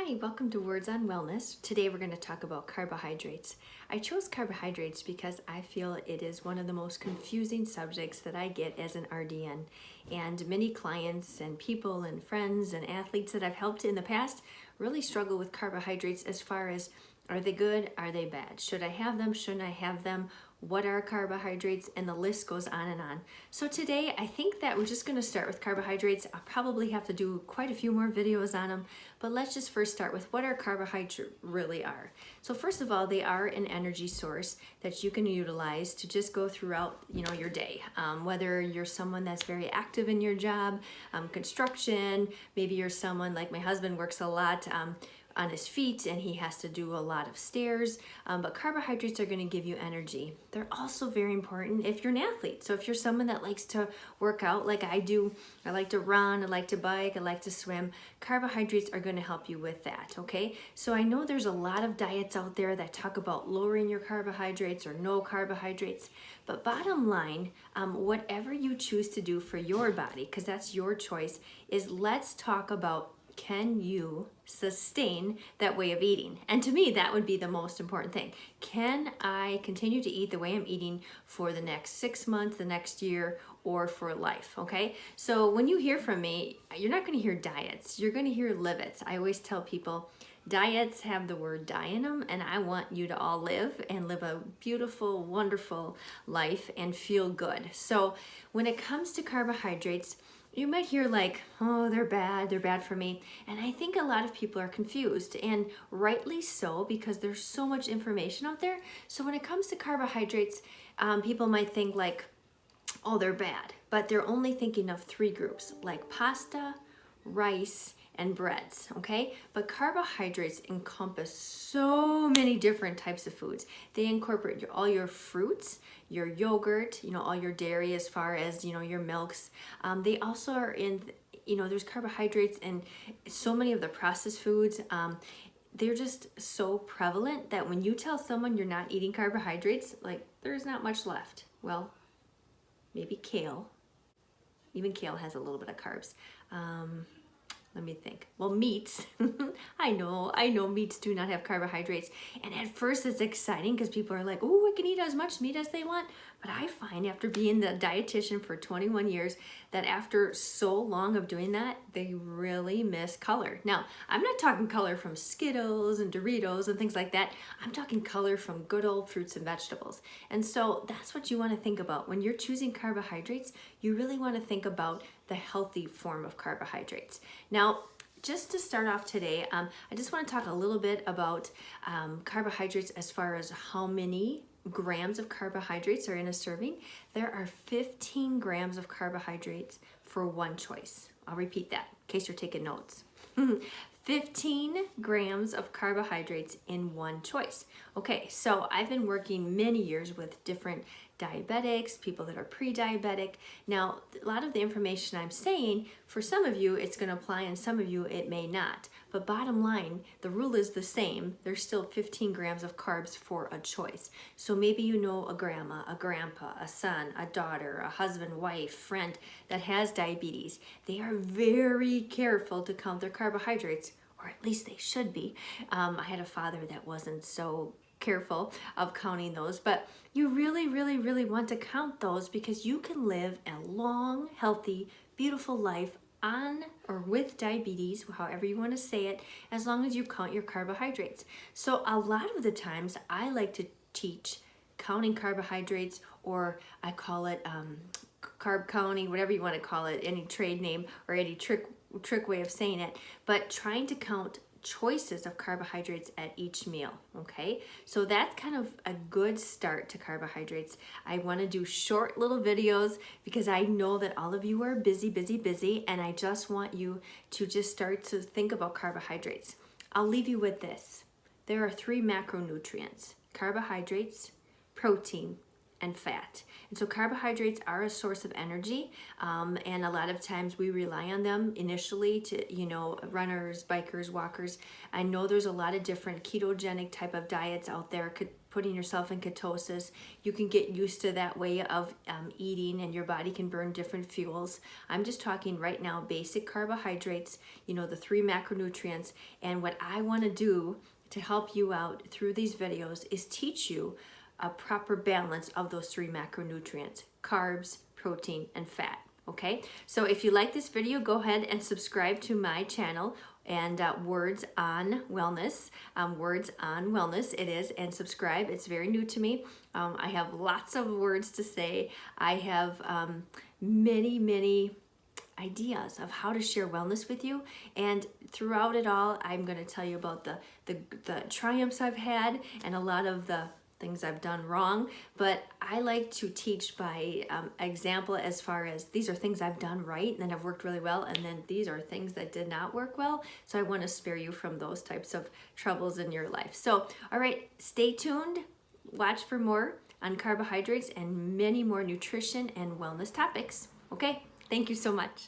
Hi, welcome to Words on Wellness. Today we're going to talk about carbohydrates. I chose carbohydrates because I feel it is one of the most confusing subjects that I get as an RDN. And many clients and people and friends and athletes that I've helped in the past really struggle with carbohydrates as far as, are they good? Are they bad? Should I have them? Shouldn't I have them? What are carbohydrates? And the list goes on and on. So today I think that we're just going to start with carbohydrates. I'll probably have to do quite a few more videos on them, but let's just first start with what our carbohydrates really are. So first of all, they are an energy source that you can utilize to just go throughout your day. Whether you're someone that's very active in your job, construction, maybe you're someone like my husband works a lot on his feet and he has to do a lot of stairs, but carbohydrates are going to give you energy. They're also very important if you're an athlete. So if you're someone that likes to work out like I do, I like to run, I like to bike, I like to swim, carbohydrates are going to help you with that, okay? So I know there's a lot of diets out there that talk about lowering your carbohydrates or no carbohydrates, but bottom line, whatever you choose to do for your body, because that's your choice, is let's talk about, can you sustain that way of eating? And to me, that would be the most important thing. Can I continue to eat the way I'm eating for the next 6 months, the next year, or for life, okay? So when you hear from me, you're not gonna hear diets, you're gonna hear livets. I always tell people, diets have the word die in them, and I want you to all live a beautiful, wonderful life and feel good. So when it comes to carbohydrates, you might hear like, oh, they're bad for me. And I think a lot of people are confused, and rightly so, because there's so much information out there. So when it comes to carbohydrates, people might think like, oh, they're bad, but they're only thinking of 3 groups, like pasta, rice, and breads, okay? But carbohydrates encompass so many different types of foods. They incorporate all your fruits, your yogurt, all your dairy as far as, your milks. They also are in, there's carbohydrates in so many of the processed foods. They're just so prevalent that when you tell someone you're not eating carbohydrates, like there's not much left. Well, maybe kale. Even kale has a little bit of carbs. Let me think. Well, meats. I know meats do not have carbohydrates. And at first it's exciting because people are like, oh, I can eat as much meat as they want. But I find after being the dietitian for 21 years that after so long of doing that, they really miss color. Now, I'm not talking color from Skittles and Doritos and things like that. I'm talking color from good old fruits and vegetables. And so that's what you want to think about. When you're choosing carbohydrates, you really want to think about the healthy form of carbohydrates. Now, just to start off today, I just want to talk a little bit about carbohydrates as far as how many grams of carbohydrates are in a serving. There are 15 grams of carbohydrates for one choice. I'll repeat that in case you're taking notes. 15 grams of carbohydrates in one choice. Okay, so I've been working many years with different diabetics, people that are pre-diabetic. Now, a lot of the information I'm saying, for some of you, it's going to apply, and some of you, it may not. But bottom line, the rule is the same. There's still 15 grams of carbs for a choice. So maybe you know a grandma, a grandpa, a son, a daughter, a husband, wife, friend that has diabetes. They are very careful to count their carbohydrates, or at least they should be. I had a father that wasn't so careful of counting those, but you really, really, really want to count those because you can live a long, healthy, beautiful life on or with diabetes, however you want to say it, as long as you count your carbohydrates. So a lot of the times I like to teach counting carbohydrates, or I call it carb counting, whatever you want to call it, any trade name or any trick way of saying it, but trying to count choices of carbohydrates at each meal, okay? So that's kind of a good start to carbohydrates. I want to do short little videos because I know that all of you are busy, and I just want you to just start to think about carbohydrates. I'll leave you with this. There are 3 macronutrients: carbohydrates, protein, and fat. And so carbohydrates are a source of energy, and a lot of times we rely on them initially to, runners, bikers, walkers. I know there's a lot of different ketogenic type of diets out there, putting yourself in ketosis. You can get used to that way of eating, and your body can burn different fuels. I'm just talking right now basic carbohydrates, the 3 macronutrients. And what I want to do to help you out through these videos is teach you a proper balance of those 3 macronutrients: carbs, protein, and fat. Okay, so if you like this video, go ahead and subscribe to my channel, and Words on Wellness, it is, and subscribe. It's very new to me. I have lots of words to say. I have many ideas of how to share wellness with you, and throughout it all I'm going to tell you about the triumphs I've had and a lot of the things I've done wrong. But I like to teach by example, as far as these are things I've done right and that have worked really well, and then these are things that did not work well. So I want to spare you from those types of troubles in your life. So all right, stay tuned, watch for more on carbohydrates and many more nutrition and wellness topics. Okay, thank you so much.